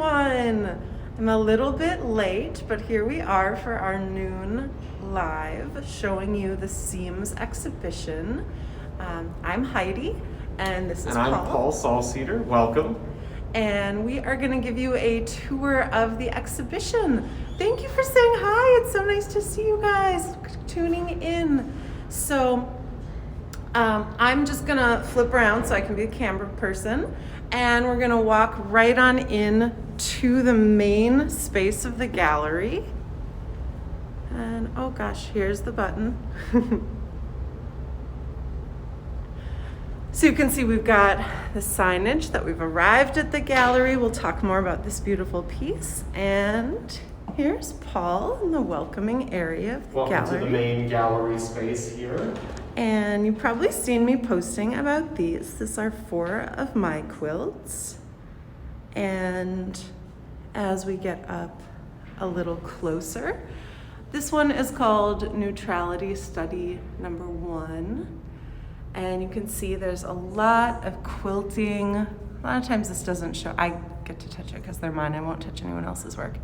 everyone. I'm a little bit late, but here we are for our noon live showing you the SEAMS exhibition. I'm Heidi, and this is Paul. And I'm Paul Salsieder. Welcome. And we are going to give you a tour of the exhibition. Thank you for saying hi. It's so nice to see you guys tuning in. So I'm just going to flip around so I can be a camera person. And we're going to walk right on in to the main space of the gallery. And oh gosh, here's the button. So you can see we've got the signage that we've arrived at the gallery. We'll talk more about this beautiful piece. And here's Paul in the welcoming area of the gallery. Welcome to the main gallery space here. And you've probably seen me posting about these. These are 4 of my quilts. And as we get up a little closer, this one is called Neutrality Study Number 1. And you can see there's a lot of quilting. A lot of times this doesn't show. I get to touch it because they're mine. I won't touch anyone else's work.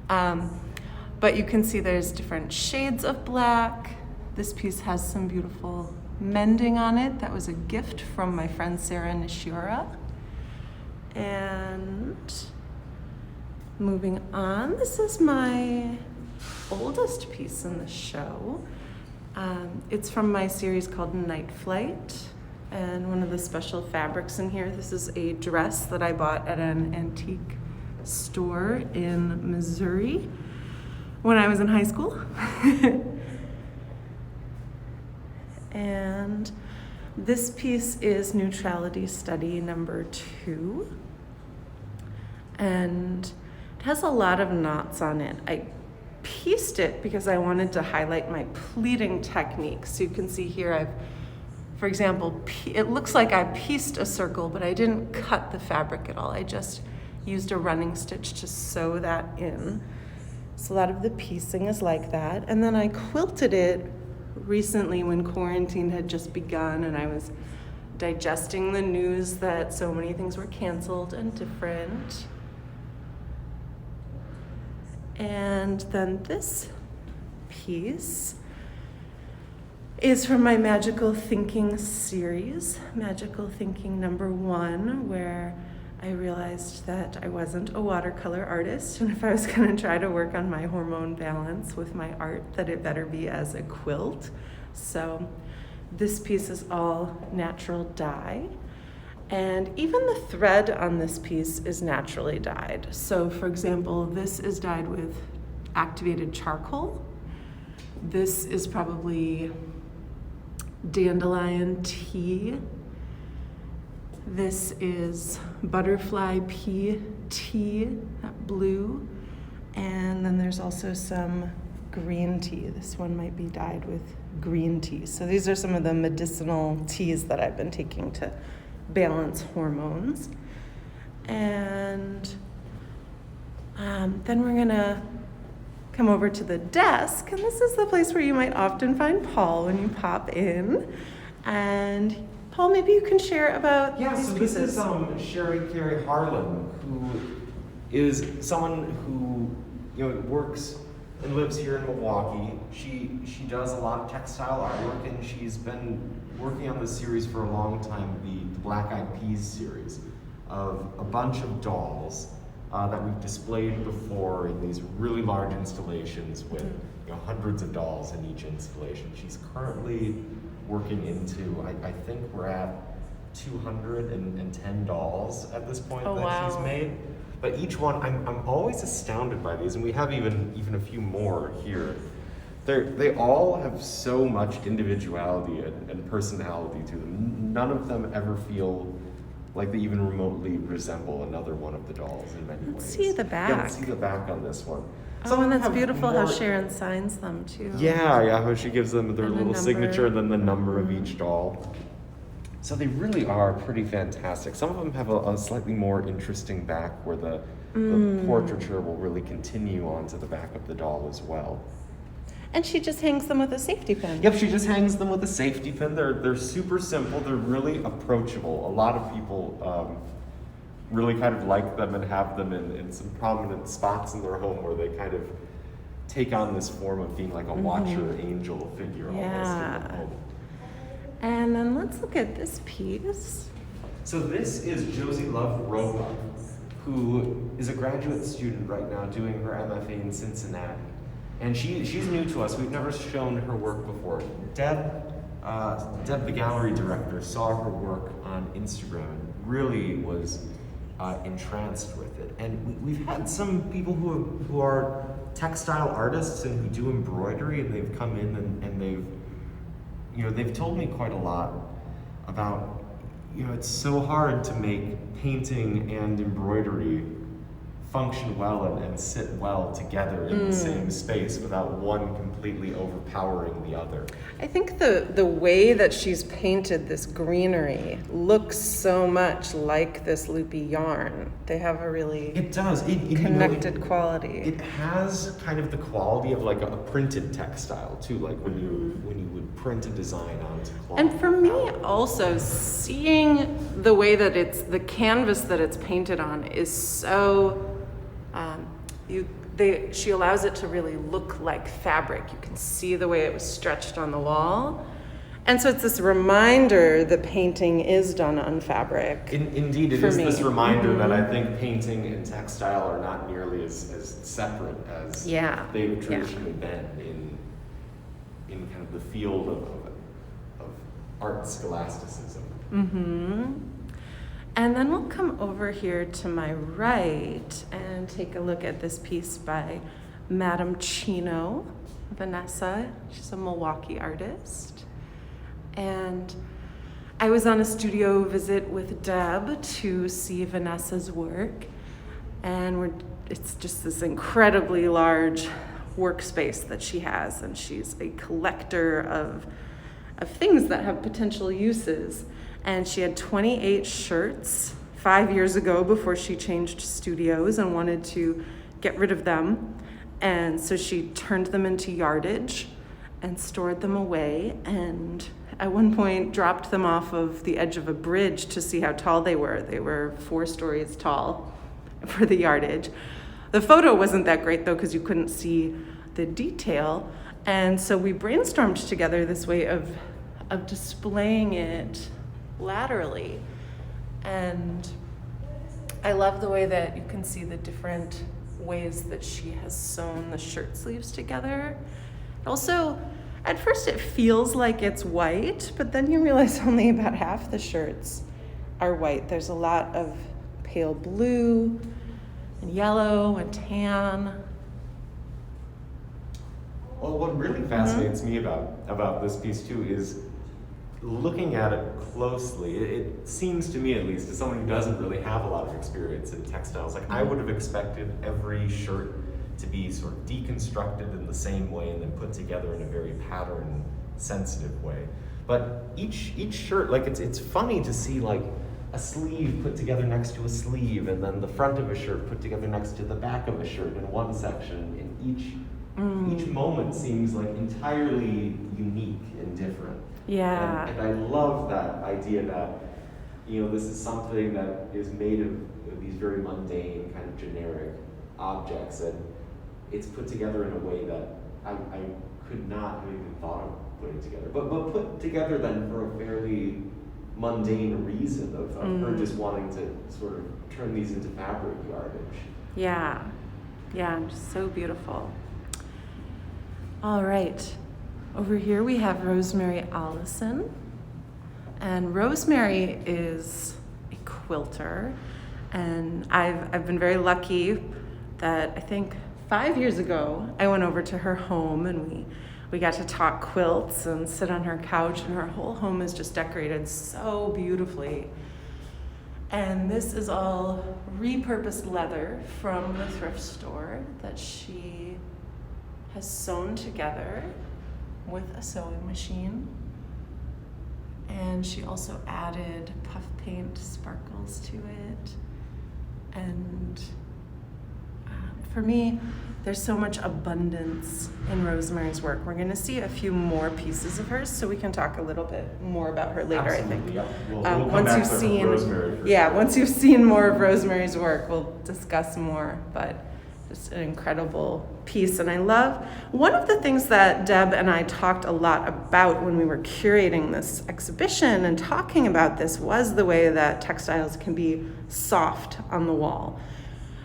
But you can see there's different shades of black. This piece has some beautiful mending on it. That was a gift from my friend Sarah Nishira. And moving on, this is my oldest piece in the show. It's from my series called Night Flight, and one of the special fabrics in here, this is a dress that I bought at an antique store in Missouri when I was in high school. And this piece is Neutrality Study Number 2, and it has a lot of knots on it. I pieced it because I wanted to highlight my pleating technique. So you can see here I've, for example, it looks like I pieced a circle, but I didn't cut the fabric at all. I just used a running stitch to sew that in. So a lot of the piecing is like that. And then I quilted it recently when quarantine had just begun and I was digesting the news that so many things were canceled and different. And then this piece is from my Magical Thinking series, Magical Thinking Number 1, where I realized that I wasn't a watercolor artist, and if I was going to try to work on my hormone balance with my art, that it better be as a quilt. So this piece is all natural dye. And even the thread on this piece is naturally dyed. So for example, this is dyed with activated charcoal. This is probably dandelion tea. This is butterfly pea tea, that blue. And then there's also some green tea. This one might be dyed with green tea. So these are some of the medicinal teas that I've been taking to balance hormones. And then we're gonna come over to the desk, and this is the place where you might often find Paul when you pop in. And Paul, maybe you can share about these pieces. This is Sherry Carey Harlan, who is someone who works and lives here in Milwaukee. She does a lot of textile artwork, and she's been working on this series for a long time, the Black Eyed Peas series, of a bunch of dolls that we've displayed before in these really large installations with hundreds of dolls in each installation. She's currently working into, I think we're at 210 dolls at this point that she's made. But each one, I'm always astounded by these, and we have even a few more here. They all have so much individuality and personality to them. None of them ever feel like they even remotely resemble another one of the dolls in many ways. Let's see the back. Yeah, let's see the back on this one. And that's beautiful how Sharon signs them too. Yeah, how she gives them their And little signature and then the number of each doll. So they really are pretty fantastic. Some of them have a slightly more interesting back where the portraiture will really continue onto the back of the doll as well. And she just hangs them with a safety pin. Yep, she just hangs them with a safety pin. They're super simple. They're really approachable. A lot of people really kind of like them and have them in some prominent spots in their home where they kind of take on this form of being like a watcher angel figure almost in the home. And then let's look at this piece. So this is Josie Loveroma, who is a graduate student right now doing her MFA in Cincinnati. And she's new to us. We've never shown her work before. Deb, the gallery director, saw her work on Instagram and really was entranced with it. And we've had some people who are textile artists and who do embroidery, and they've come in and they've told me quite a lot about, it's so hard to make painting and embroidery function well and sit well together in the same space without one completely overpowering the other. I think the way that she's painted this greenery looks so much like this loopy yarn. They have a really connected quality. It has kind of the quality of like a printed textile too, like when you would print a design onto cloth. And for me also, seeing the way that the canvas that it's painted on is so she allows it to really look like fabric. You can see the way it was stretched on the wall. And so it's this reminder that painting is done on fabric. Indeed, it is this reminder that I think painting and textile are not nearly as separate as they've traditionally been in kind of the field of art scholasticism. And then we'll come over here to my right and take a look at this piece by Madamchino Vanessa. She's a Milwaukee artist. And I was on a studio visit with Deb to see Vanessa's work. And it's just this incredibly large workspace that she has. And she's a collector of things that have potential uses. And she had 28 shirts 5 years ago before she changed studios and wanted to get rid of them. And so she turned them into yardage and stored them away. And at one point dropped them off of the edge of a bridge to see how tall they were. They were 4 stories tall for the yardage. The photo wasn't that great though, because you couldn't see the detail. And so we brainstormed together this way of displaying it laterally. And I love the way that you can see the different ways that she has sewn the shirt sleeves together. Also, at first it feels like it's white, but then you realize only about half the shirts are white. There's a lot of pale blue and yellow and tan. Well, what really fascinates me about this piece too is looking at it closely. It seems to me, at least, as someone who doesn't really have a lot of experience in textiles, like I would have expected every shirt to be sort of deconstructed in the same way and then put together in a very pattern sensitive way. But each shirt, like it's funny to see like a sleeve put together next to a sleeve, and then the front of a shirt put together next to the back of a shirt in one section. And each moment seems like entirely unique and different. Yeah. And I love that idea that, this is something that is made of these very mundane, kind of generic objects, and it's put together in a way that I could not have even thought of putting together. But put together then for a fairly mundane reason of her just wanting to sort of turn these into fabric yardage. Yeah, just so beautiful. All right, over here we have Rosemary Allison. And Rosemary is a quilter, and I've been very lucky that I think 5 years ago I went over to her home and we got to talk quilts and sit on her couch, and her whole home is just decorated so beautifully. And this is all repurposed leather from the thrift store that she has sewn together with a sewing machine. And she also added puff paint sparkles to it. And for me, there's so much abundance in Rosemary's work. We're going to see a few more pieces of hers, so we can talk a little bit more about her later. Absolutely, I think. Yeah. We'll come Once back you've to seen, Rosemary for yeah, sure. once you've seen more of Rosemary's work, we'll discuss more. But just an incredible piece, and I love one of the things that Deb and I talked a lot about when we were curating this exhibition and talking about this was the way that textiles can be soft on the wall,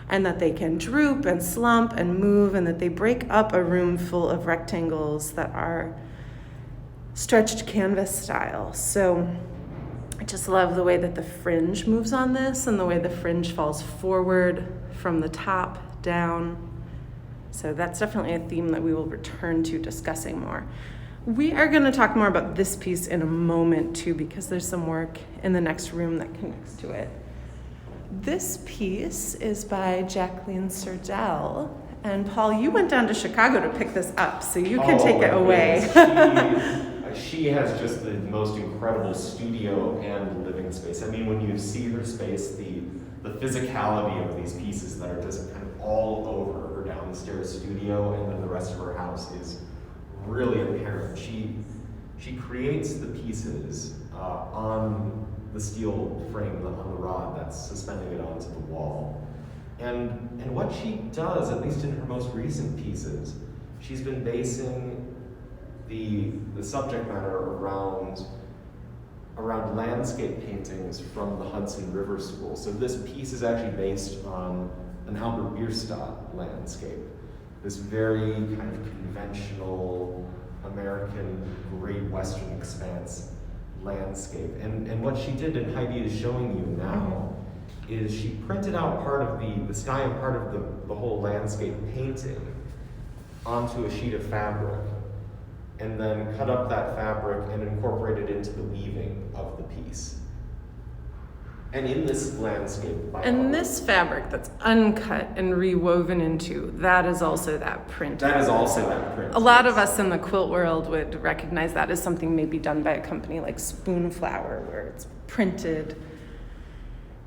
and that they can droop and slump and move, and that they break up a room full of rectangles that are stretched canvas style. So I just love the way that the fringe moves on this and the way the fringe falls forward from the top down. So that's definitely a theme that we will return to discussing more. We are going to talk more about this piece in a moment too, because there's some work in the next room that connects to it. This piece is by Jacqueline Cerdell. And Paul, you went down to Chicago to pick this up, so you can take it away. She has just the most incredible studio and living space. I mean, when you see her space, the physicality of these pieces that are just kind of all over her downstairs studio and then the rest of her house is really apparent. She creates the pieces on the steel frame, on the rod that's suspending it onto the wall. And what she does, at least in her most recent pieces, she's been basing the subject matter around landscape paintings from the Hudson River School. So this piece is actually based on an Albert Bierstadt landscape, this very kind of conventional American Great Western Expanse landscape. And what she did, and Heidi is showing you now, is she printed out part of the sky and part of the whole landscape painting onto a sheet of fabric, and then cut up that fabric and incorporate it into the weaving of the piece. And in this landscape, and this fabric that's uncut and rewoven into, that is also that print. That is also that print. A lot of us in the quilt world would recognize that as something maybe done by a company like Spoonflower, where it's printed.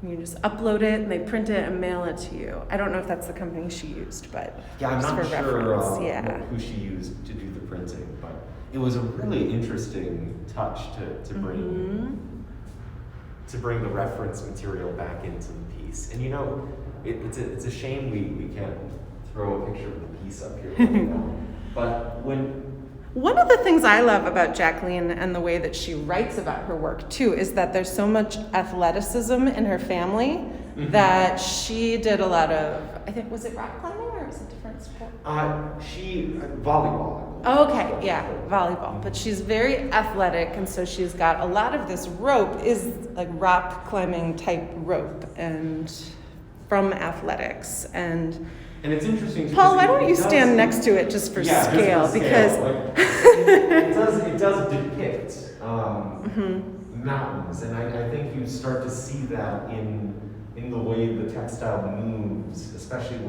You just upload it and they print it and mail it to you. I don't know if that's the company she used, but yeah, I'm just not for sure reference, who she used to do the printing, but it was a really interesting touch to bring the reference material back into the piece. And you know, it's a shame we can't throw a picture of the piece up here right now. But one of the things I love about Jacqueline and the way that she writes about her work too is that there's so much athleticism in her family that she did a lot of, I think, was it rock climbing or was it a different sport? Volleyball. Oh, okay, yeah, volleyball. But she's very athletic, and so she's got a lot of this rope is like rock climbing type rope and from athletics. And it's interesting. Paul, why don't you stand next to it just for scale? Just for because it does depict mountains, and I think you start to see that in the way the textile moves, especially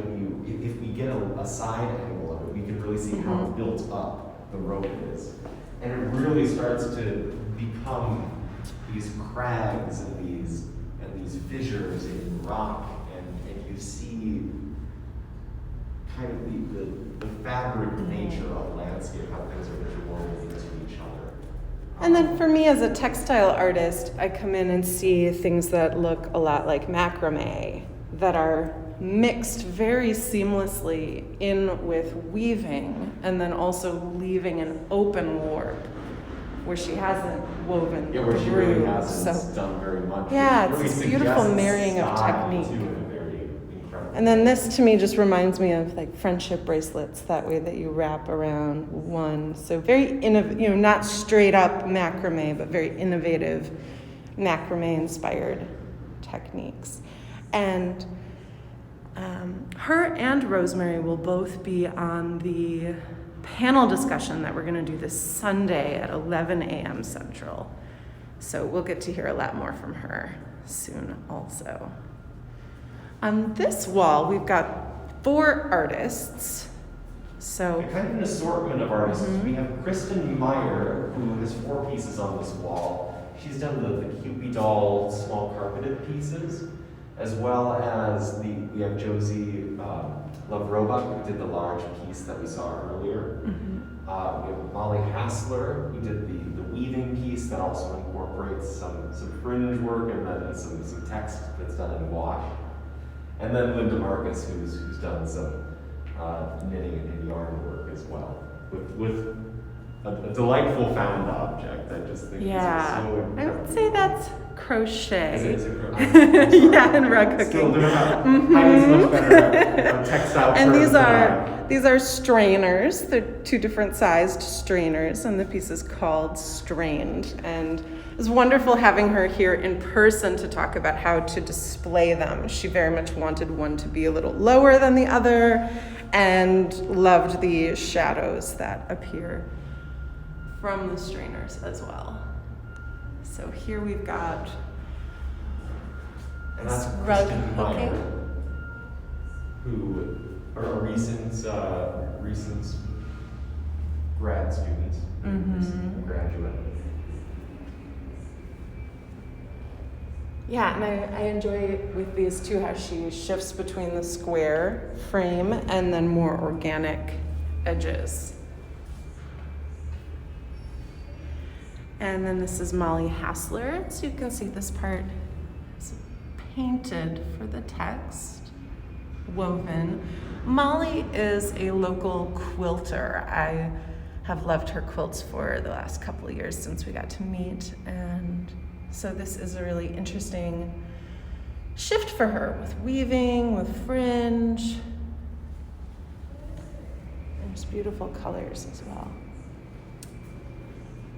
if we get a side angle of it, we can really see how built up the rope is, and it really starts to become these crags and these fissures in rock, and you see kind of the fabric nature of landscape, how things are interwoven into each other. And then for me as a textile artist, I come in and see things that look a lot like macrame, that are mixed very seamlessly in with weaving, and then also leaving an open warp where she hasn't woven where she through. really hasn't done very much. Yeah, It really it's this beautiful suggests marrying of style, technique. too, in a very incredible And then this to me just reminds me of like friendship bracelets, that way that you wrap around one. So very innovative, not straight up macrame, but very innovative macrame inspired techniques. And her and Rosemary will both be on the panel discussion that we're going to do this Sunday at 11 a.m. Central. So we'll get to hear a lot more from her soon also. On this wall, we've got 4 artists. So kind of an assortment of artists. We have Kristin Meyer, who has 4 pieces on this wall. She's done the Cupid doll small carpeted pieces. as well as we have Josie Loveroma, who did the large piece that we saw earlier. We have Molly Hassler, who did the weaving piece that also incorporates some fringe work and then some text that's done in wash. And then Linda Marcus, who's done some knitting and yarn work as well, with a delightful found object. I just think is so I would say that's crochet. Is it crochet? Yeah, and rug hooking. Still doing Heidi's much better at textile And terms these are strainers. They're two different sized strainers, and the piece is called Strained. And it's wonderful having her here in person to talk about how to display them. She very much wanted one to be a little lower than the other and loved the shadows that appear from the strainers as well. So here we've got And that's rug Kristin Meyer, hooking. who are a recent grad student, recent graduate. Yeah, and I enjoy with these two how she shifts between the square frame and then more organic edges. And then this is Molly Hassler. So you can see this part is painted for the text, woven. Molly is a local quilter. I have loved her quilts for the last couple of years since we got to meet. And so this is a really interesting shift for her with weaving, with fringe. There's beautiful colors as well.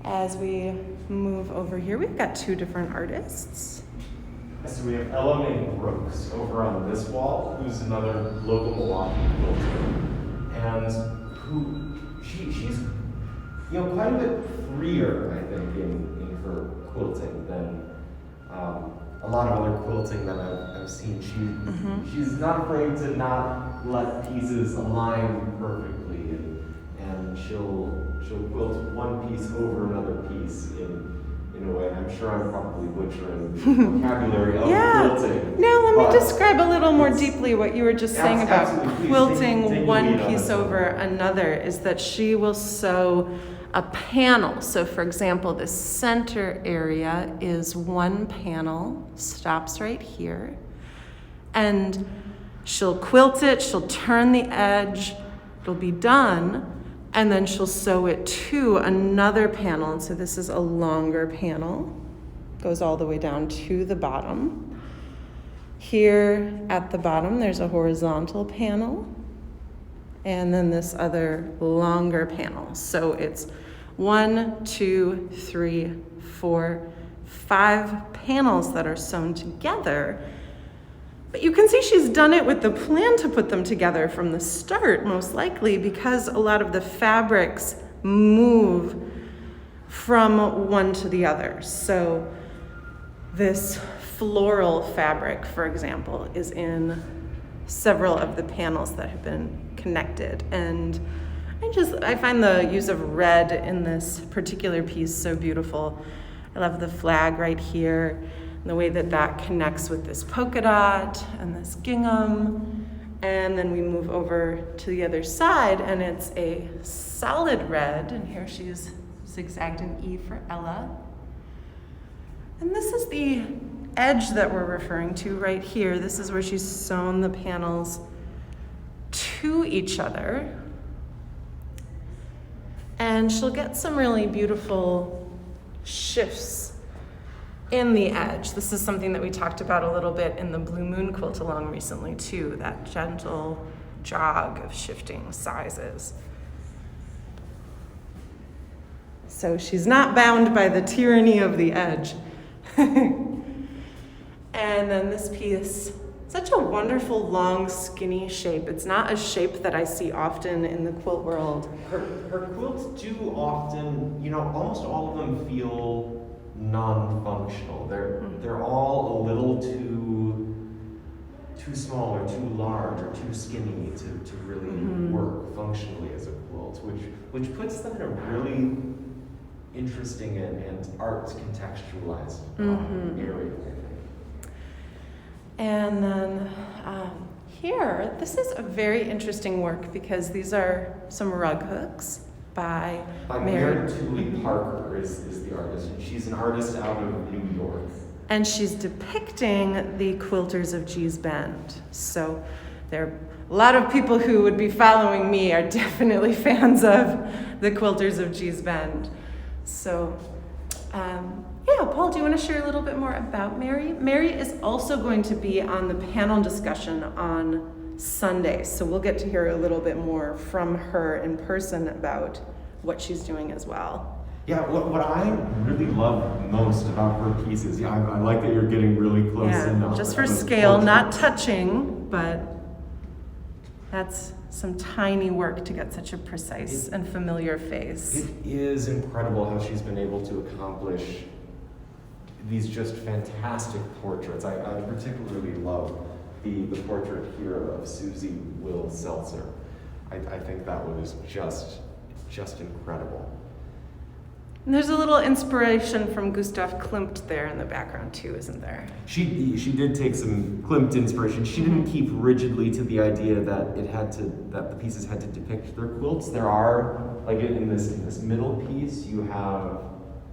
As we move over here, we've got two different artists. So we have Ella Mae Brooks over on this wall, who's another local Milwaukee quilter, and who she's quite a bit freer, I think, in her quilting than a lot of other quilting that I've seen. She's not afraid to not let pieces align perfectly, and she'll quilt one piece over another piece in a way. I'm sure I'm probably butchering the vocabulary of quilting. No, let me describe a little more deeply what you were just saying about quilting take one piece over another, is that she will sew a panel. So for example, this center area is one panel, stops right here, and she'll quilt it, she'll turn the edge, it'll be done, and then she'll sew it to another panel. And so this is a longer panel, goes all the way down to the bottom. Here at the bottom, there's a horizontal panel, and then this other longer panel. So it's 1, 2, 3, 4, 5 panels that are sewn together. But you can see she's done it with the plan to put them together from the start, most likely, because a lot of the fabrics move from one to the other. So this floral fabric, for example, is in several of the panels that have been connected. And I find the use of red in this particular piece so beautiful. I love the flag right here, and the way that connects with this polka dot and this gingham. And then we move over to the other side, and it's a solid red, and here she's zigzagged an E for Ella. And this is the edge that we're referring to right here. This is where she's sewn the panels to each other. And she'll get some really beautiful shifts in the edge. This is something that we talked about a little bit in the Blue Moon quilt along recently too, that gentle jog of shifting sizes. So she's not bound by the tyranny of the edge. And then this piece, such a wonderful, long, skinny shape. It's not a shape that I see often in the quilt world. Her quilts do often, almost all of them feel non-functional. They're all a little too small or too large or too skinny to really work functionally as a quilt, which puts them in a really interesting and art contextualized area. And then here, this is a very interesting work because these are some rug hooks by Mary Tooley Parker is the artist, and she's an artist out of New York. And she's depicting the quilters of Gee's Bend. So there are a lot of people who would be following me are definitely fans of the quilters of Gee's Bend. So, yeah, Paul, do you want to share a little bit more about Mary? Mary is also going to be on the panel discussion on Sunday, so we'll get to hear a little bit more from her in person about what she's doing as well. Yeah, what I really love most about her pieces, I like that you're getting really close in. Just for scale, not touching, but that's some tiny work to get such a precise and familiar face. It is incredible how she's been able to accomplish these just fantastic portraits. I particularly love the portrait here of Susie Will Seltzer. I think that one is just incredible. And there's a little inspiration from Gustav Klimt there in the background too, isn't there? She did take some Klimt inspiration. She didn't keep rigidly to the idea that that the pieces had to depict their quilts. There are, like in this middle piece, you have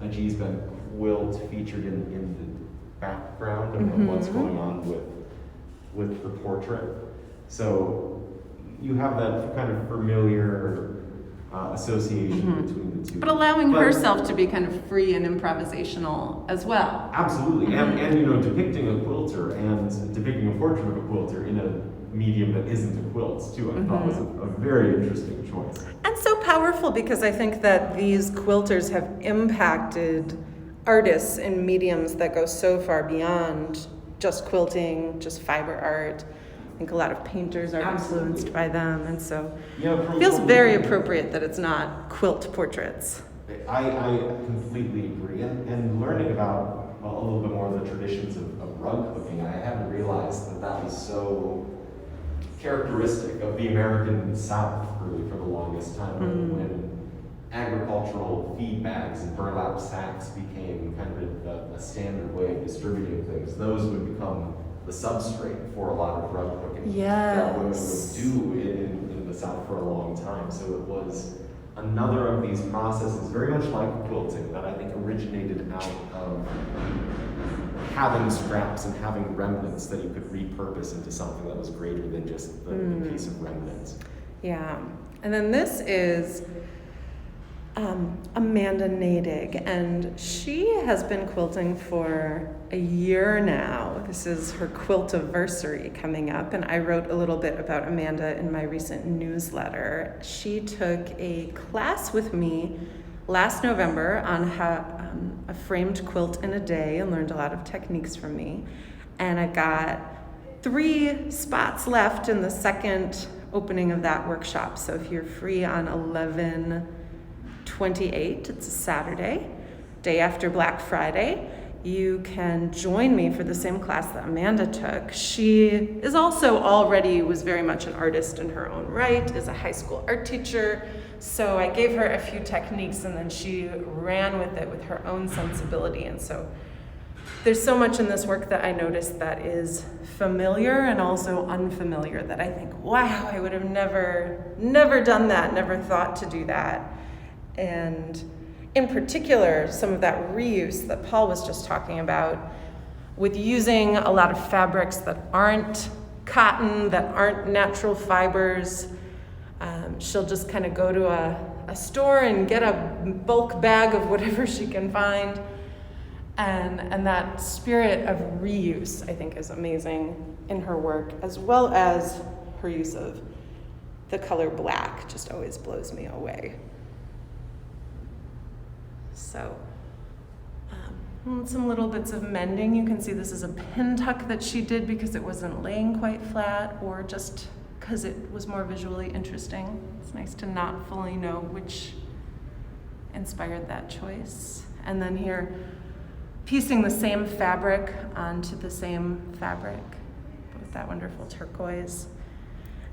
a Gee's Bend quilt featured in the background of what's going on with the portrait. So you have that kind of familiar association between the two. But allowing herself to be kind of free and improvisational as well. Absolutely, and depicting a quilter and depicting a portrait of a quilter in a medium that isn't a quilt too, I thought was a very interesting choice. And so powerful because I think that these quilters have impacted artists in mediums that go so far beyond just quilting, just fiber art. I think a lot of painters are influenced by them, and so it feels very appropriate that it's not quilt portraits. I completely agree, and learning about a little bit more of the traditions of rug hooking, I hadn't realized that was so characteristic of the American South, really, for the longest time, when agricultural feed bags and burlap sacks became kind of a standard way of distributing things. Those would become the substrate for a lot of rug hooking that women would do in the South for a long time. So it was another of these processes, very much like quilting, that I think originated out of having scraps and having remnants that you could repurpose into something that was greater than just the piece of remnants. Yeah, and then this is Amanda Nadig, and she has been quilting for a year now. This is her quiltiversary coming up, and I wrote a little bit about Amanda in my recent newsletter. She took a class with me last November on a framed quilt in a day and learned a lot of techniques from me. And I got 3 spots left in the second opening of that workshop. So if you're free on 11/28, it's a Saturday, day after Black Friday, you can join me for the same class that Amanda took. She is also was very much an artist in her own right, is a high school art teacher. So I gave her a few techniques and then she ran with it with her own sensibility. And so there's so much in this work that I noticed that is familiar and also unfamiliar that I think, wow, I would have never done that, never thought to do that. And in particular, some of that reuse that Paul was just talking about with using a lot of fabrics that aren't cotton, that aren't natural fibers. She'll just kind of go to a store and get a bulk bag of whatever she can find. And that spirit of reuse, I think, is amazing in her work, as well as her use of the color black just always blows me away. So, some little bits of mending. You can see this is a pin tuck that she did because it wasn't laying quite flat, or just because it was more visually interesting. It's nice to not fully know which inspired that choice. And then here, piecing the same fabric onto the same fabric with that wonderful turquoise.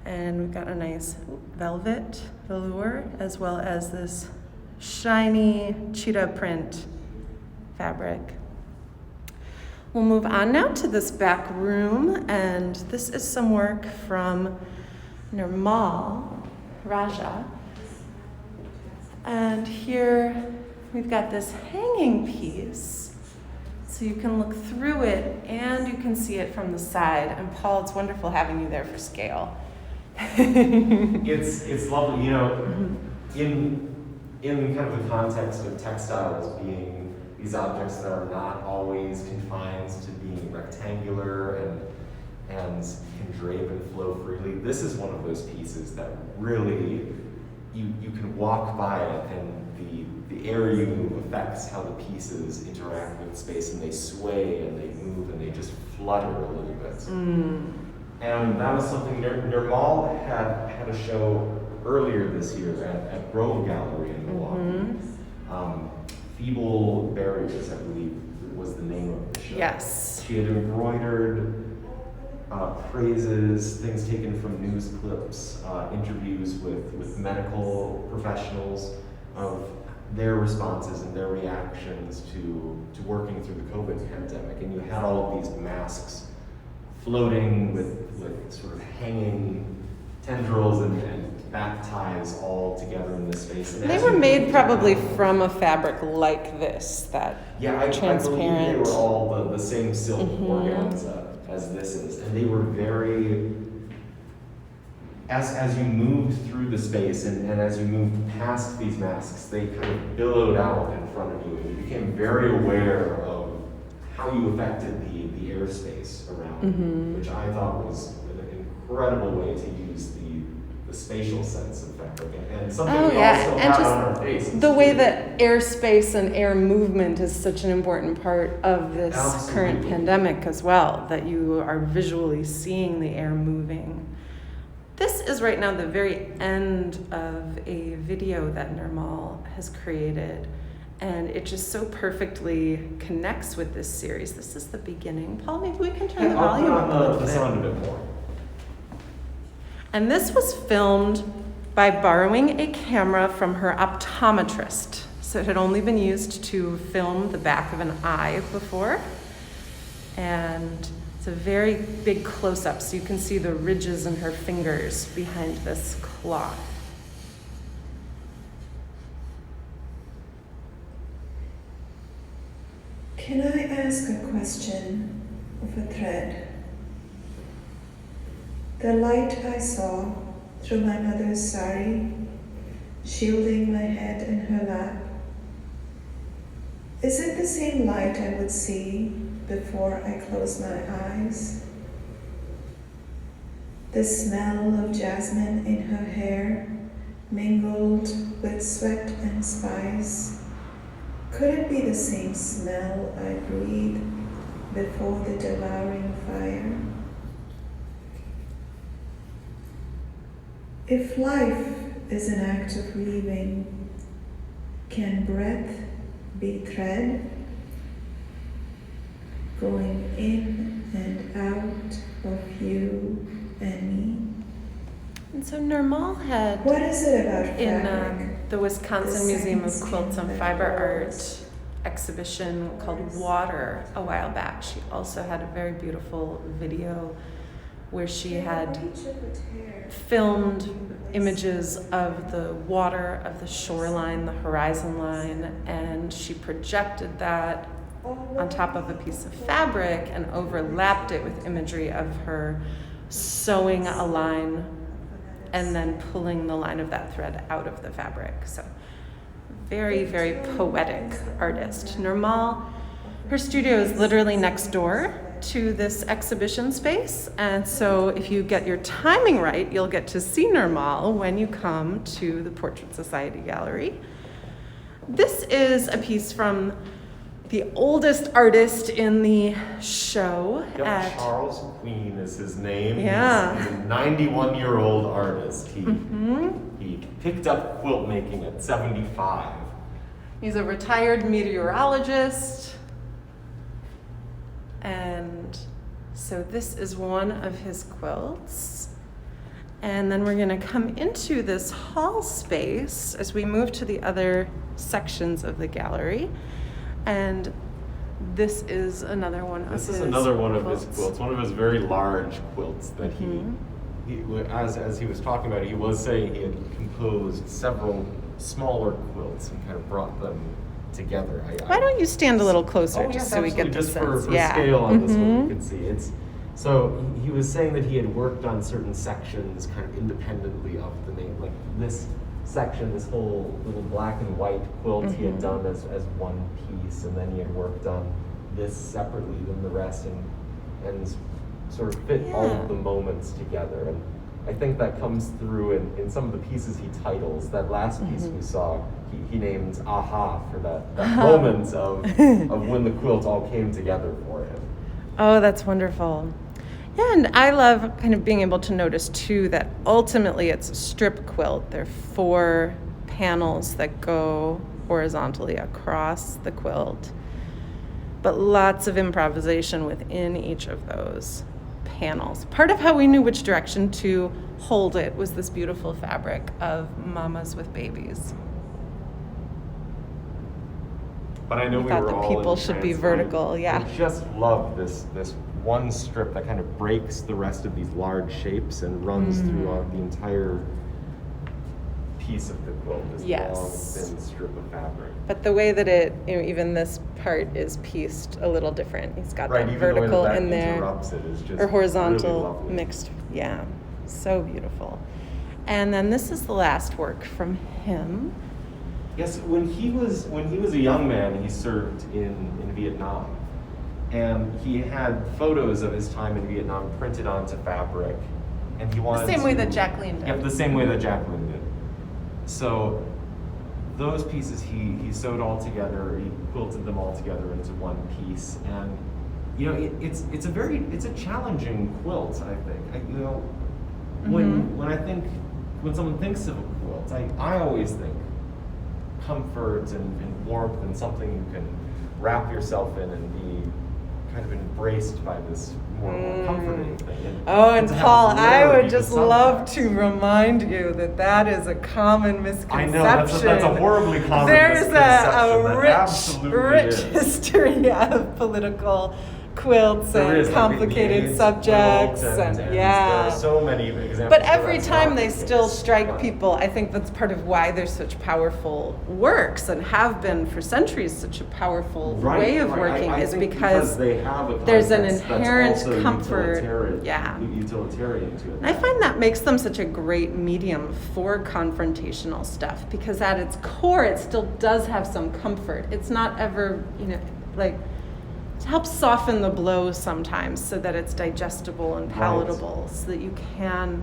And we've got a nice velvet velour, as well as this shiny cheetah print fabric. We'll move on now to this back room, and this is some work from Nermal Raja. And here we've got this hanging piece, so you can look through it and you can see it from the side. And Paul, it's wonderful having you there for scale. It's lovely, in kind of the context of textiles being these objects that are not always confined to being rectangular and can drape and flow freely. This is one of those pieces that really, you can walk by it and the air you move affects how the pieces interact with space, and they sway and they move and they just flutter a little bit. And that was something Nermal had a show earlier this year at Grove Gallery in Milwaukee. Feeble Barriers, I believe, was the name of the show. Yes. She had embroidered praises, things taken from news clips, interviews with medical professionals of their responses and their reactions to working through the COVID pandemic. And you had all of these masks floating with sort of hanging tendrils and back ties all together in this space. And they were made probably from a fabric like this, that transparent. I believe they were all the same silk organza as this is. And they were very, as you moved through the space and as you moved past these masks, they kind of billowed out in front of you, and you became very aware of how you affected the airspace around, which I thought was an incredible way to use the spatial sense of fabric, and something we also have on our faces. The way that airspace and air movement is such an important part of this current pandemic as well, that you are visually seeing the air moving. This is right now the very end of a video that Nermal has created, and it just so perfectly connects with this series. This is the beginning. Paul, maybe we can turn the volume up a little bit. The sound a bit more. And this was filmed by borrowing a camera from her optometrist. So it had only been used to film the back of an eye before. And it's a very big close-up, so you can see the ridges in her fingers behind this cloth. Can I ask a question of a thread? The light I saw through my mother's sari, shielding my head in her lap, is it the same light I would see before I close my eyes? The smell of jasmine in her hair, mingled with sweat and spice, could it be the same smell I breathe before the devouring fire? If life is an act of weaving, can breath be thread, going in and out of you and me? And so Nermal had, what is it about fabric, in the Wisconsin Museum of Quilts and Fiber Art exhibition called Water a while back, she also had a very beautiful video where she had filmed images of the water, of the shoreline, the horizon line, and she projected that on top of a piece of fabric and overlapped it with imagery of her sewing a line and then pulling the line of that thread out of the fabric. So very, very poetic artist. Nermal, her studio is literally next door to this exhibition space, and so if you get your timing right, you'll get to see Nermal when you come to the Portrait Society Gallery. This is a piece from the oldest artist in the show. Charles Queen is his name. Yeah. He's a 91-year-old artist. He picked up quilt making at 75. He's a retired meteorologist. And so this is one of his quilts. And then we're gonna come into this hall space as we move to the other sections of the gallery. And this is another one of his This is another one of quilts. his quilts, one of his very large quilts that he as he was talking about it, he was saying he had composed several smaller quilts and kind of brought them together. Why don't you stand a little closer Oh, just yes, so we get absolutely, the just sense? for Yeah. scale on this one, you can see it's. So he was saying that he had worked on certain sections kind of independently of the main, like this section, this whole little black and white quilt he had done as one piece, and then he had worked on this separately than the rest, and sort of fit all of the moments together. And I think that comes through in some of the pieces he titles. That last piece we saw, he named Aha for that moment of when the quilt all came together for him. Oh, that's wonderful. Yeah, and I love kind of being able to notice too that ultimately it's a strip quilt. There are 4 panels that go horizontally across the quilt, but lots of improvisation within each of those panels. Part of how we knew which direction to hold it was this beautiful fabric of mamas with babies. But I know we thought were that all people in should be trance. vertical, yeah. I just love this one strip that kind of breaks the rest of these large shapes and runs throughout the entire piece of the quilt, this Yes. long, thin strip of fabric. But the way that it, even this part is pieced a little different. He's got Right, that even the way vertical that in there, interrupts it is just or horizontal really lovely. mixed. Yeah, so beautiful. And then this is the last work from him. Yes, when he was a young man, he served in Vietnam, and he had photos of his time in Vietnam printed onto fabric, and he wanted The same way to- that Jacqueline did. Yep, the same way that Jacqueline did. So those pieces he sewed all together, he quilted them all together into one piece, and it's a challenging quilt. I think when someone thinks of a quilt, I always think comfort and warmth and something you can wrap yourself in and be kind of embraced by this more comforting thing. And to have Paul, I rarity would just to love subjects. to remind you that is a common misconception. I know, that's a horribly common There's misconception. a that rich absolutely is. history of political quilts There is, and like, complicated brigades, subjects, quilts, and there yeah. are so many examples. But where every that's time not they the still case. strike Right. people, I think that's part of why they're such powerful works and have been for centuries such a powerful way of working I is think because they have a there's an context that's inherent also comfort. utilitarian to it. And I find that makes them such a great medium for confrontational stuff because at its core, it still does have some comfort. It's not ever, it helps soften the blow sometimes so that it's digestible and palatable so that you can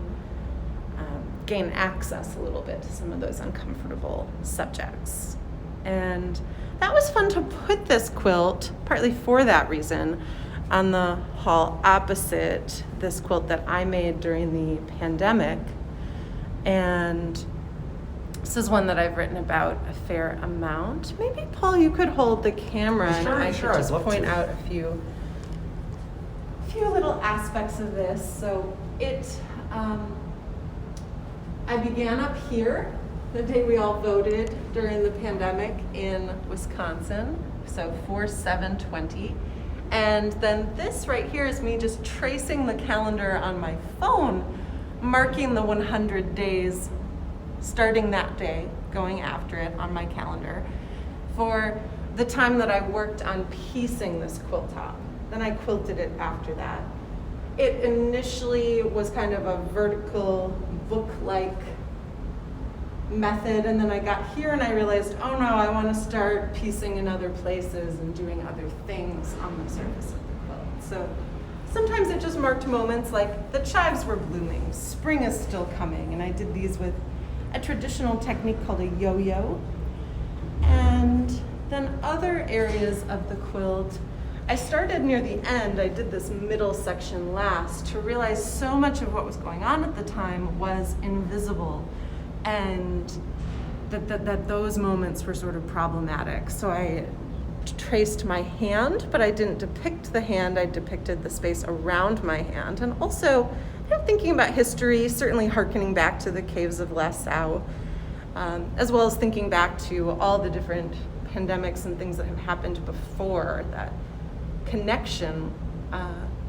gain access a little bit to some of those uncomfortable subjects. And that was fun to put this quilt, partly for that reason, on the hall opposite this quilt that I made during the pandemic. And this is one that I've written about a fair amount. Maybe, Paul, you could hold the camera and I Sure, could I'd just love point to. out a few little aspects of this. So I began up here the day we all voted during the pandemic in Wisconsin, so 4/7/20. And then this right here is me just tracing the calendar on my phone, marking the 100 days starting that day, going after it on my calendar, for the time that I worked on piecing this quilt top. Then I quilted it after that. It initially was kind of a vertical book-like method, and then I got here and I realized, oh no, I want to start piecing in other places and doing other things on the surface of the quilt. So sometimes it just marked moments like the chives were blooming, spring is still coming, and I did these with a traditional technique called a yo-yo. And then other areas of the quilt, I started near the end, I did this middle section last to realize so much of what was going on at the time was invisible and that those moments were sort of problematic. So I traced my hand, but I didn't depict the hand, I depicted the space around my hand. And also, thinking about history, certainly hearkening back to the caves of Lascaux, as well as thinking back to all the different pandemics and things that have happened before that connection.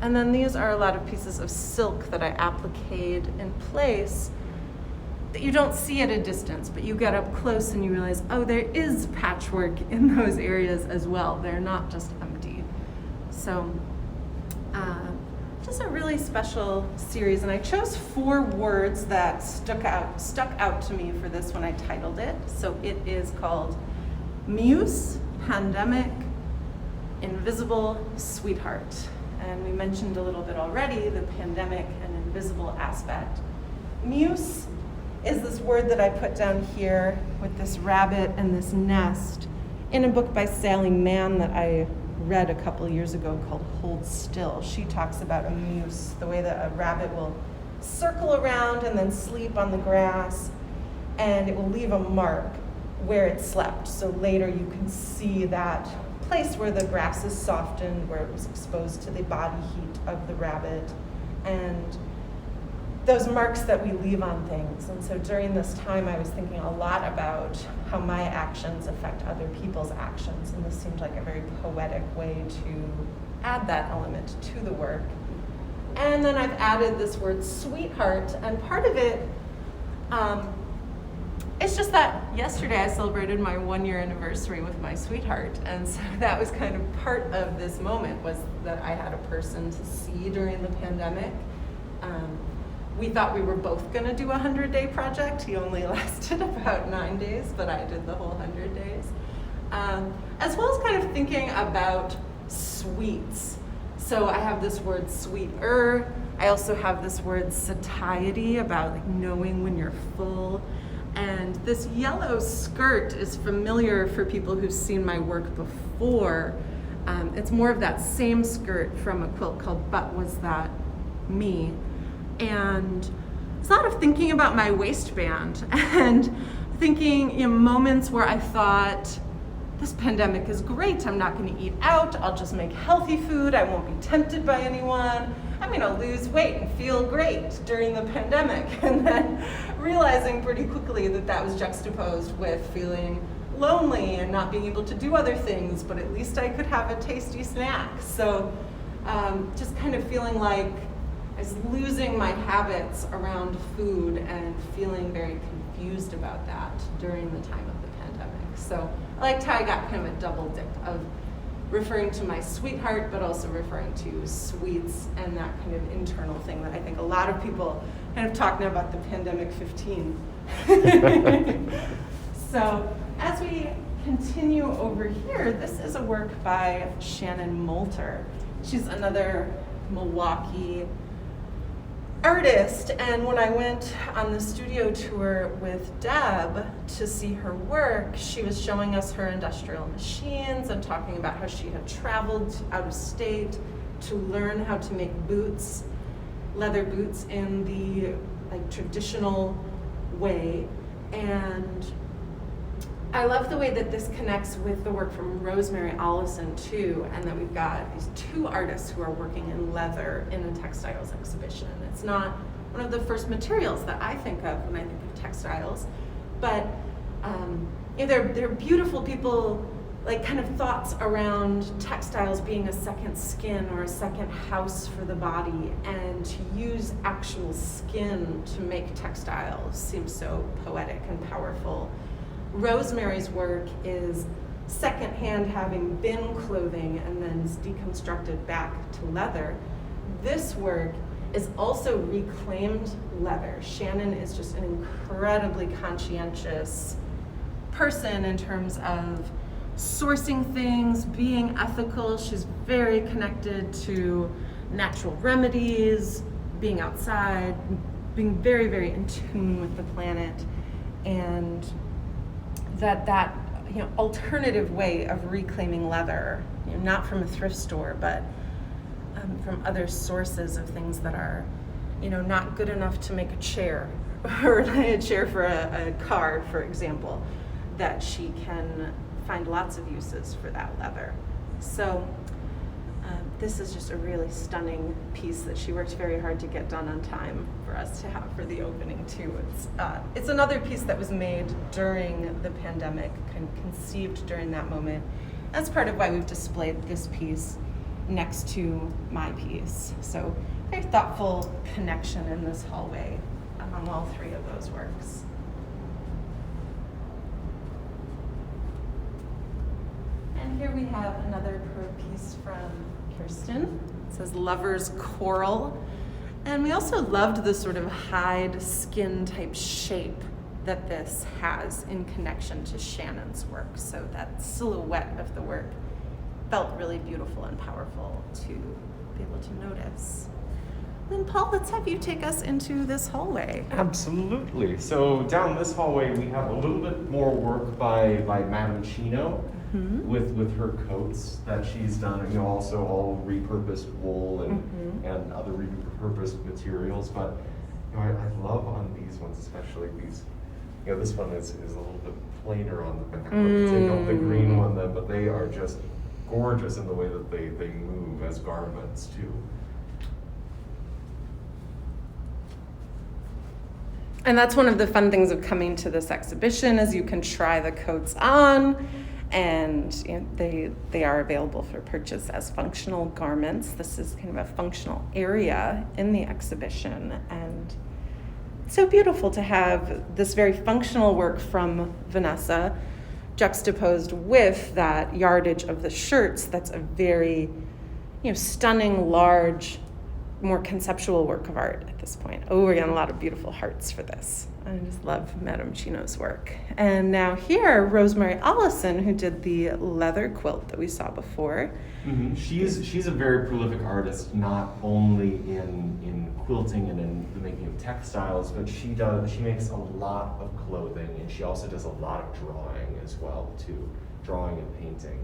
And then these are a lot of pieces of silk that I appliqued in place that you don't see at a distance, but you get up close and you realize, oh, there is patchwork in those areas as well. They're not just empty. So just a really special series. And I chose 4 words that stuck out to me for this when I titled it. So it is called Muse, Pandemic, Invisible, Sweetheart. And we mentioned a little bit already the pandemic and invisible aspect. Muse is this word that I put down here with this rabbit and this nest in a book by Sally Mann that I read a couple years ago called Hold Still. She talks about a muse, the way that a rabbit will circle around and then sleep on the grass, and it will leave a mark where it slept. So later you can see that place where the grass is softened, where it was exposed to the body heat of the rabbit, and those marks that we leave on things. And so during this time, I was thinking a lot about how my actions affect other people's actions, and this seemed like a very poetic way to add that element to the work. And then I've added this word sweetheart, and part of it, it's just that yesterday I celebrated my 1-year anniversary with my sweetheart, and so that was kind of part of this moment, was that I had a person to see during the pandemic. We thought we were both going to do a 100-day project. He only lasted about 9 days, but I did the whole 100 days. As well as kind of thinking about sweets. So I have this word sweeter. I also have this word satiety, about like knowing when you're full. And this yellow skirt is familiar for people who've seen my work before. It's more of that same skirt from a quilt called But Was That Me? And it's a lot of thinking about my waistband and thinking in moments where I thought, this pandemic is great, I'm not going to eat out, I'll just make healthy food, I won't be tempted by anyone, I'm going to lose weight and feel great during the pandemic. And then realizing pretty quickly that that was juxtaposed with feeling lonely and not being able to do other things, but at least I could have a tasty snack. So just kind of feeling like I was losing my habits around food and feeling very confused about that during the time of the pandemic. So I liked how I got kind of a double dip of referring to my sweetheart, but also referring to sweets and that kind of internal thing that I think a lot of people kind of talk now about the pandemic 15. So as we continue over here, this is a work by Shannon Moulton. She's another Milwaukee artist, and when I went on the studio tour with Deb to see her work, she was showing us her industrial machines and talking about how she had traveled out of state to learn how to make boots, leather boots in the traditional way. And I love the way that this connects with the work from Rosemary Allison too, and that we've got these 2 artists who are working in leather in a textiles exhibition. It's not one of the first materials that I think of when I think of textiles, but they're beautiful people, like kind of thoughts around textiles being a second skin or a second house for the body, and to use actual skin to make textiles seems so poetic and powerful. Rosemary's work is secondhand, having been clothing and then is deconstructed back to leather. This work is also reclaimed leather. Shannon is just an incredibly conscientious person in terms of sourcing things, being ethical. She's very connected to natural remedies, being outside, being very, very in tune with the planet, and that alternative way of reclaiming leather, not from a thrift store, but from other sources of things that are, not good enough to make a chair, or a chair for a car, for example, that she can find lots of uses for that leather. So this is just a really stunning piece that she worked very hard to get done on time for us to have for the opening too. It's another piece that was made during the pandemic, conceived during that moment. That's part of why we've displayed this piece next to my piece. So very thoughtful connection in this hallway among all three of those works. And here we have another piece from Kristin. It says Lover's Coral. And we also loved the sort of hide skin type shape that this has in connection to Shannon's work. So that silhouette of the work felt really beautiful and powerful to be able to notice. Then Paul, let's have you take us into this hallway. Absolutely. So down this hallway, we have a little bit more work by Madamchino with her coats that she's done. You know, also all repurposed wool and other repurposed materials. But you know, I love on these ones, especially these. You know, this one is a little bit plainer on the back. Take out the green one then, but they are just gorgeous in the way that they move as garments too. And that's one of the fun things of coming to this exhibition, is you can try the coats on, and you know, they are available for purchase as functional garments. This is kind of a functional area in the exhibition, and it's so beautiful to have this very functional work from Vanessa juxtaposed with that yardage of the shirts. That's a very, you know, stunning, large, more conceptual work of art at this point. Oh, we're getting a lot of beautiful hearts for this. I just love Madamchino's work. And now here, Rosemary Allison, who did the leather quilt that we saw before. She's a very prolific artist, not only in quilting and in the making of textiles, but she makes a lot of clothing, and she also does a lot of drawing as well too, drawing and painting.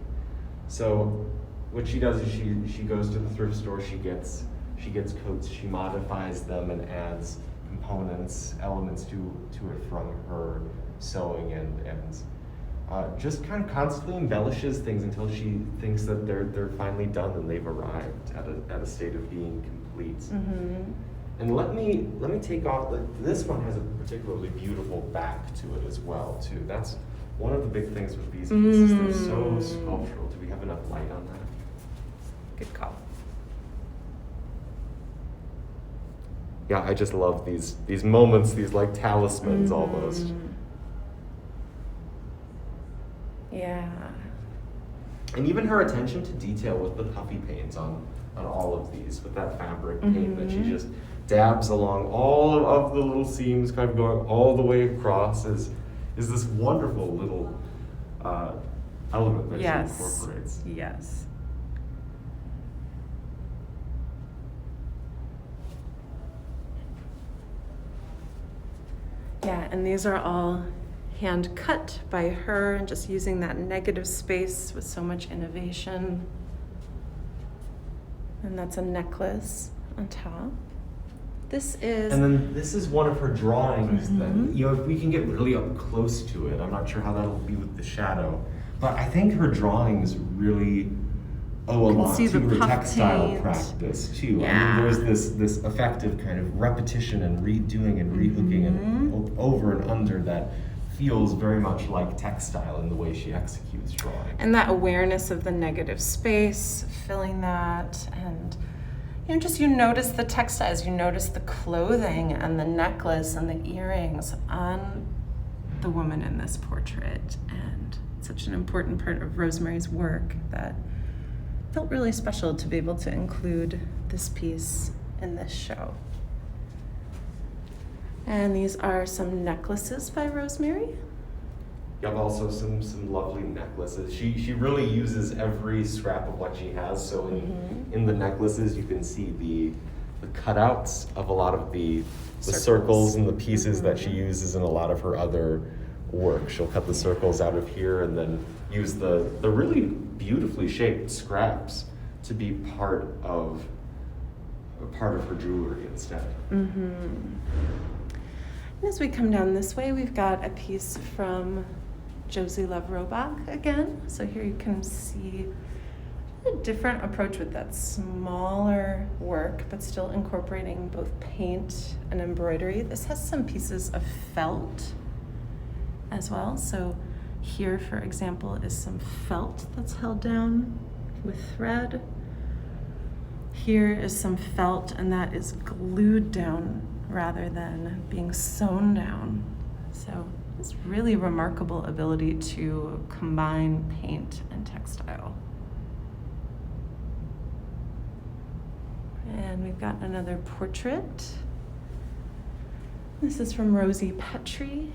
So what she does is she goes to the thrift store, she gets coats, she modifies them and adds components, elements to it from her sewing, and just kind of constantly embellishes things until she thinks that they're finally done and they've arrived at a state of being complete. And let me take off. This one has a particularly beautiful back to it as well too. That's one of the big things with these pieces. They're so sculptural. Do we have enough light on that? Good call. Yeah, I just love these moments, these like talismans almost. Yeah. And even her attention to detail with the puffy paint on all of these, with that fabric paint that she just dabs along all of the little seams, kind of going all the way across, is this wonderful little element that she incorporates. Yes. Yeah, and these are all hand cut by her, and just using that negative space with so much innovation. And that's a necklace on top. And then this is one of her drawings that, you know, if we can get really up close to it, I'm not sure how that'll be with the shadow, but I think her drawings really owe a lot to her textile practice too. Yeah. I mean, there's this effective kind of repetition and redoing and rehooking and over and under that feels very much like textile in the way she executes drawing. And that awareness of the negative space, filling that, and you know, just you notice the textiles, you notice the clothing and the necklace and the earrings on the woman in this portrait. And it's such an important part of Rosemary's work that felt really special to be able to include this piece in this show. And these are some necklaces by Rosemary. You have also some lovely necklaces. She really uses every scrap of what she has. So in the necklaces, you can see the cutouts of a lot of the circles and the pieces that she uses in a lot of her other work. She'll cut the circles out of here and then use the really beautifully shaped scraps to be part of her jewelry instead. And as we come down this way, we've got a piece from Josie Loveroma again. So here you can see a different approach with that smaller work, but still incorporating both paint and embroidery. This has some pieces of felt as well. So here, for example, is some felt that's held down with thread. Here is some felt, and that is glued down rather than being sewn down. So it's really remarkable ability to combine paint and textile. And we've got another portrait. This is from Rosie Petrie.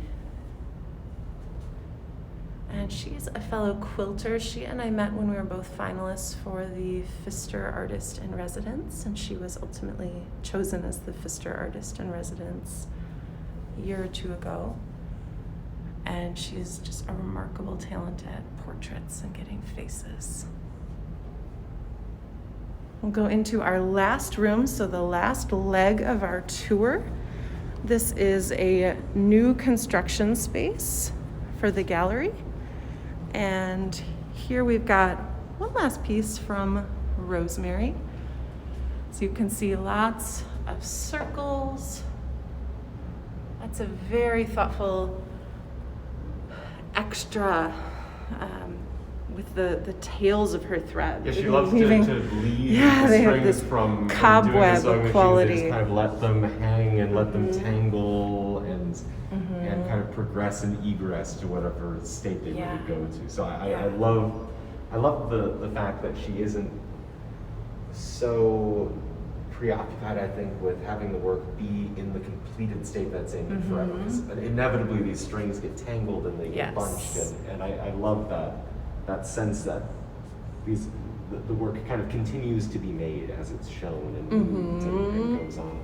And she's a fellow quilter. She and I met when we were both finalists for the Pfister Artist in Residence, and she was ultimately chosen as the Pfister Artist in Residence a year or two ago. And she's just a remarkable talent at portraits and getting faces. We'll go into our last room, so the last leg of our tour. This is a new construction space for the gallery. And here we've got one last piece from Rosemary. So you can see lots of circles. That's a very thoughtful extra with the tails of her thread. Yeah, she loves to leave Yeah, they the have strings this from cobweb doing the sewing quality. machine. They just kind of let them hang and let them tangle and kind of progress and egress to whatever state they Yeah. really go to. So I Yeah. love the fact that she isn't so preoccupied, I think, with having the work be in the completed state that's in forever. 'Cause inevitably these strings get tangled and they get Yes. bunched, and I love that sense that the work kind of continues to be made as it's shown and moves and goes onward.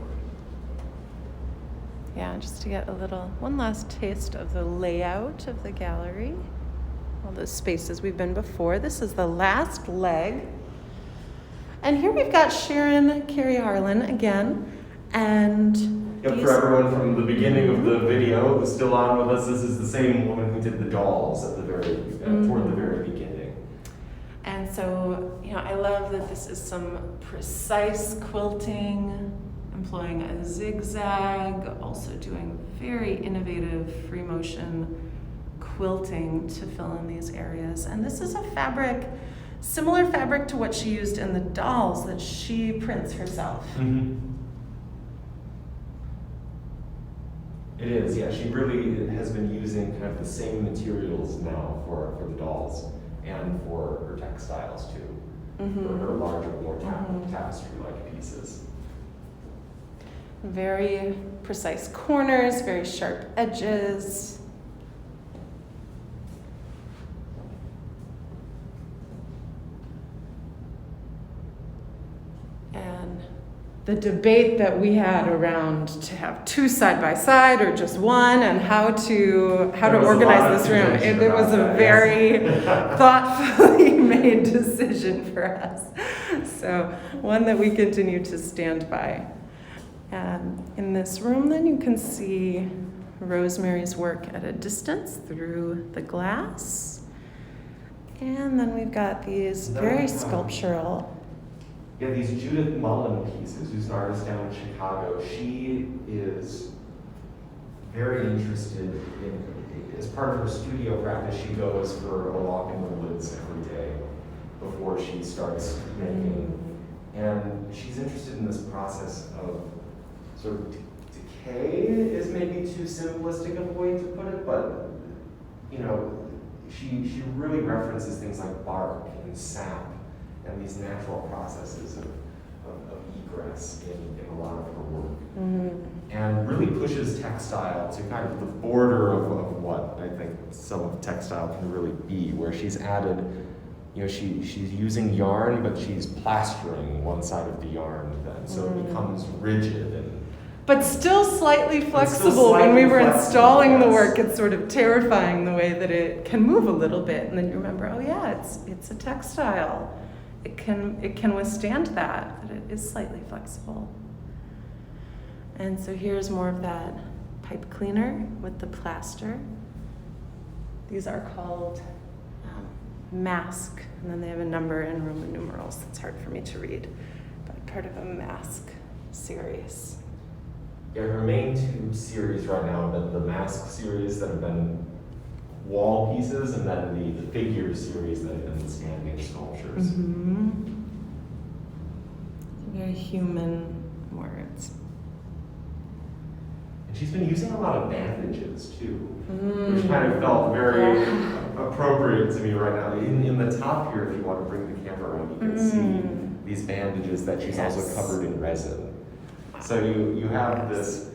Yeah, just to get one last taste of the layout of the gallery. All those spaces we've been before. This is the last leg. And here we've got Sharon Carey Harlan again. And For everyone from the beginning of the video who's still on with us, this is the same woman who did the dolls at the toward the very beginning. And so, I love that this is some precise quilting, employing a zigzag, also doing very innovative free motion quilting to fill in these areas. And this is a fabric, similar fabric to what she used in the dolls that she prints herself. It is, yeah. She really has been using kind of the same materials now for the dolls and for her textiles too, for her larger, more tapestry-like pieces. Very precise corners, very sharp edges. And the debate that we had around to have two side by side or just one, and how to organize this room. It was a very thoughtfully made decision for us. So one that we continue to stand by. In this room, then, you can see Rosemary's work at a distance through the glass. And then we've got these very sculptural. Yeah, these Judith Mullen pieces, who's an artist down in Chicago. She is very interested in, as part of her studio practice, she goes for a walk in the woods every day before she starts making. And she's interested in this process of sort of decay is maybe too simplistic of a way to put it, but she really references things like bark and sap and these natural processes of egress in a lot of her work. And really pushes textile to kind of the border of what I think some of textile can really be, where she's added, she's using yarn, but she's plastering one side of the yarn then, so it becomes rigid But still slightly flexible. When we were installing the work, it's sort of terrifying the way that it can move a little bit, and then you remember, oh yeah, it's a textile. It can withstand that it is slightly flexible. And so here's more of that pipe cleaner with the plaster. These are called mask, and then they have a number in Roman numerals that's hard for me to read, but part of a mask series. Yeah, her main two series right now have been the mask series that have been wall pieces, and then the figure series that have been standing sculptures. very human words. And she's been using a lot of bandages too, which kind of felt very appropriate to me right now. In the top here, if you want to bring the camera around, you can see these bandages that she's also covered in resin. So you have this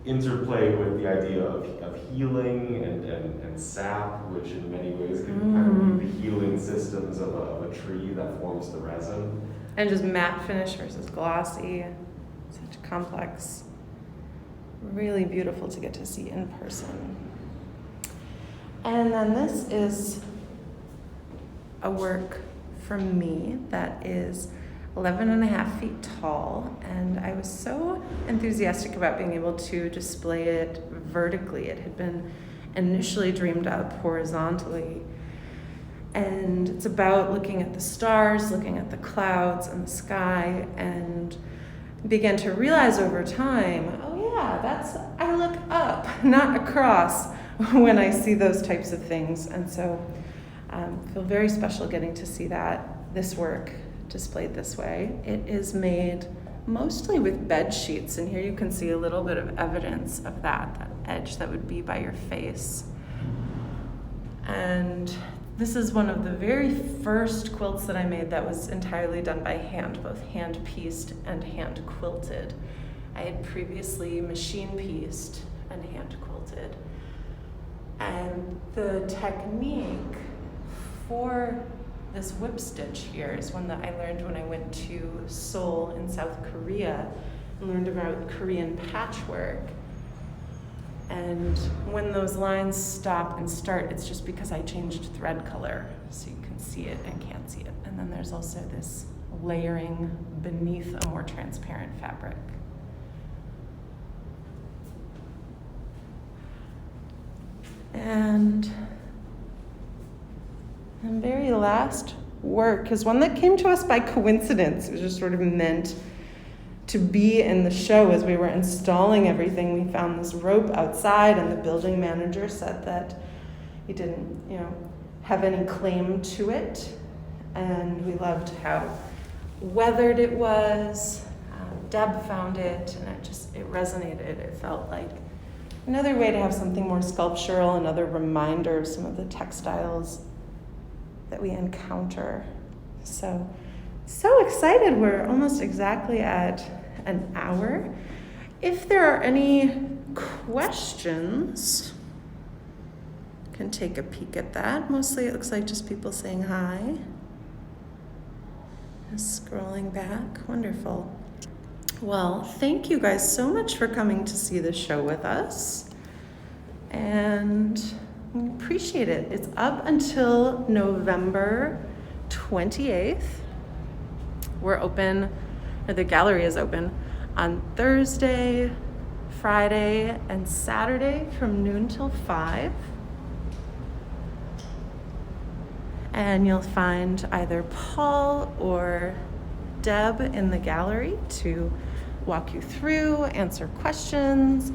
interplay with the idea of healing and sap, which in many ways can kind of be the healing systems of a tree that forms the resin. And just matte finish versus glossy, such complex, really beautiful to get to see in person. And then this is a work from me that is 11.5 feet tall, and I was so enthusiastic about being able to display it vertically. It had been initially dreamed up horizontally, and it's about looking at the stars, looking at the clouds and the sky, and began to realize over time, oh yeah, I look up, not across, when I see those types of things. And so I feel very special getting to see this work displayed this way. It is made mostly with bed sheets, and here you can see a little bit of evidence of that edge that would be by your face. And this is one of the very first quilts that I made that was entirely done by hand, both hand pieced and hand quilted. I had previously machine pieced and hand quilted. And the technique for this whip stitch here is one that I learned when I went to Seoul in South Korea and learned about Korean patchwork. And when those lines stop and start, it's just because I changed thread color, so you can see it and can't see it. And then there's also this layering beneath a more transparent fabric. And the very last work is one that came to us by coincidence. It was just sort of meant to be in the show. As we were installing everything, we found this rope outside, and the building manager said that he didn't, have any claim to it. And we loved how weathered it was. Deb found it, and it resonated. It felt like another way to have something more sculptural, another reminder of some of the textiles that we encounter. So excited. We're almost exactly at an hour. If there are any questions, you can take a peek at that. Mostly it looks like just people saying hi. Just scrolling back. Wonderful. Well, thank you guys so much for coming to see the show with us. And we appreciate it. It's up until November 28th. We're open, or the gallery is open, on Thursday, Friday, and Saturday from noon till 5. And you'll find either Paul or Deb in the gallery to walk you through, answer questions.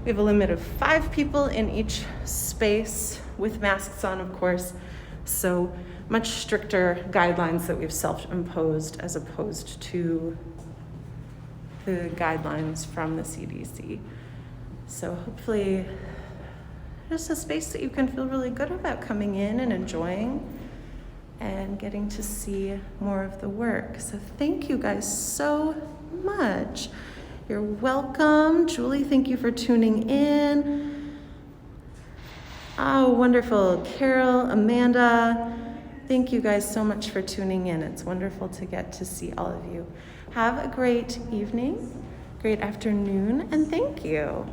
We have a limit of 5 people in each space, with masks on, of course, so much stricter guidelines that we've self-imposed as opposed to the guidelines from the CDC. So hopefully just a space that you can feel really good about coming in and enjoying and getting to see more of the work. So thank you guys so much. You're welcome. Julie, thank you for tuning in. Oh, wonderful. Carol, Amanda, thank you guys so much for tuning in. It's wonderful to get to see all of you. Have a great evening, great afternoon, and thank you.